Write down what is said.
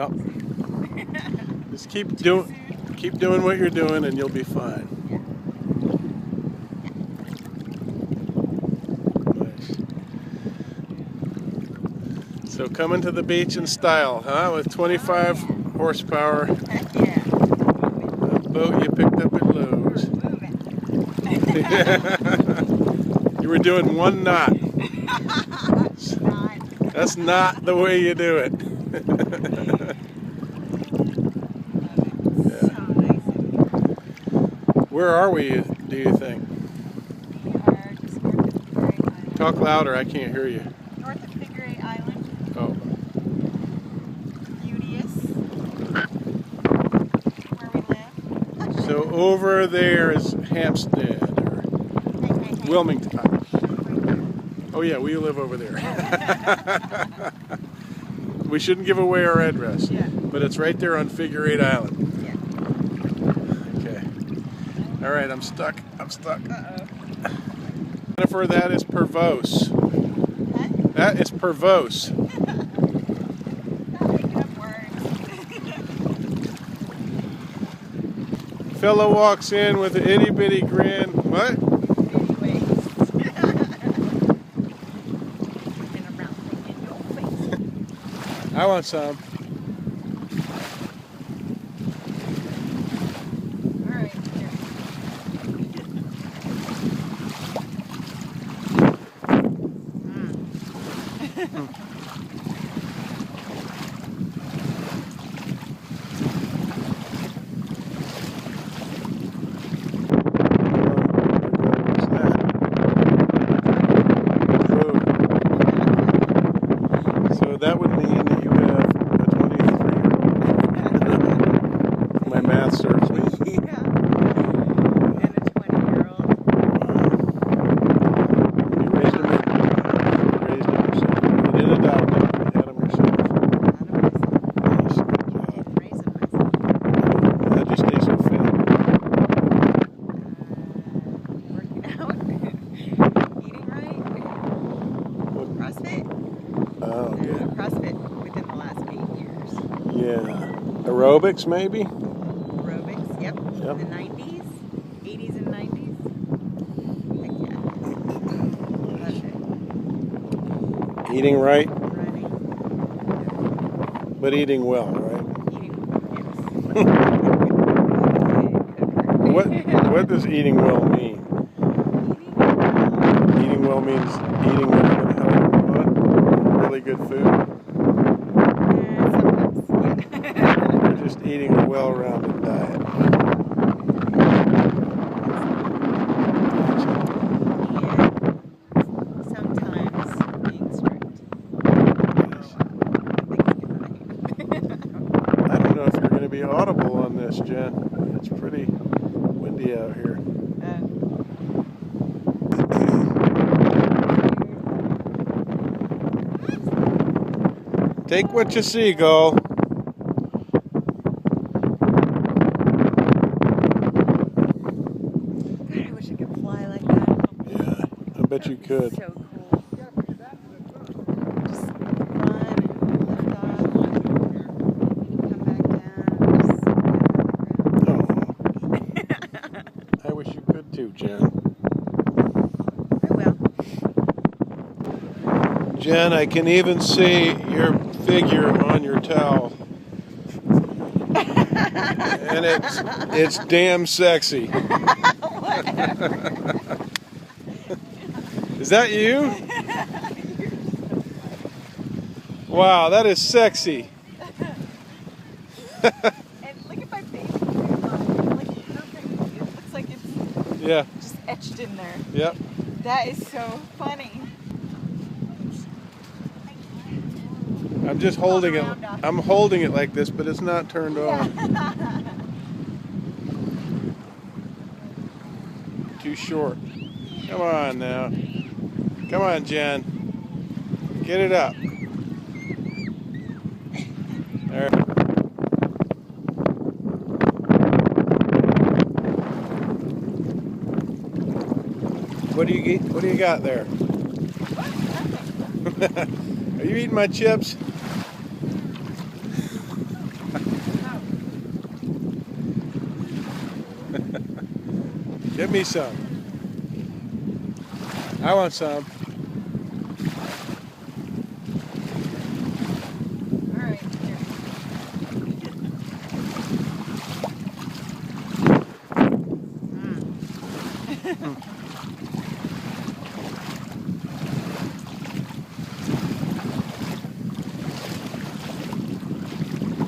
Well, just keep doing what you're doing and you'll be fine. Nice. So coming to the beach in style, huh? With 25 horsepower. Yeah. A boat you picked up at Lowe's. You were doing 1 knot. That's not the way you do it. Yeah. Where are we, do you think? We are just north of Figure 8 Island. Talk louder, I can't hear you. North of Figure 8 Island. Oh. Beauteous. Where we live. So over there is Hampstead or Wilmington. Oh yeah, we live over there. We shouldn't give away our address, but it's right there on Figure 8 Island. Yeah. Okay. All right, I'm stuck. Uh-oh. Jennifer, that is pervose. Huh? That is pervose. Not making up words. Fellow walks in with an itty bitty grin. What? I want some. All right, here. So that would mean that you would have a 23-year-old. My math serves me. Yeah. And a 20-year-old. You raised him yourself. You didn't adopt him. You had him yourself. Nice. Good job. Raising myself. How'd you stay so fit? Working out. Eating right. CrossFit. Oh, good. CrossFit within the last 8 years. Yeah. Aerobics, maybe? Aerobics, yep. Yep. The 90s, 80s and 90s. Heck yeah. Love it. Eating right, Running. but eating well, right? Eating, What does eating well mean? Eating well means eating whatever the hell you want. Really good food. Sometimes, yeah. You're just eating a well-rounded diet. Sometimes being strict. I don't know if you're going to be audible on this, Jen. It's pretty windy out here. Take what you see, go. I wish I could fly like that. Yeah, I bet you could. So cool. Just run and lift off, come back down, just Oh, I wish you could too, Jen. I will. Jen, I can even see your figure on your towel. And it's damn sexy. Is that you? Wow, that is sexy. And look at my face. Like perfect. It looks like it's Yeah. just etched in there. Yep. That is so funny. I'm just holding it. I'm holding it like this, but it's not turned on. Too short. Come on now. Come on, Jen. Get it up. There. What do you got there? Are you eating my chips? Get me some. I want some. All right, here.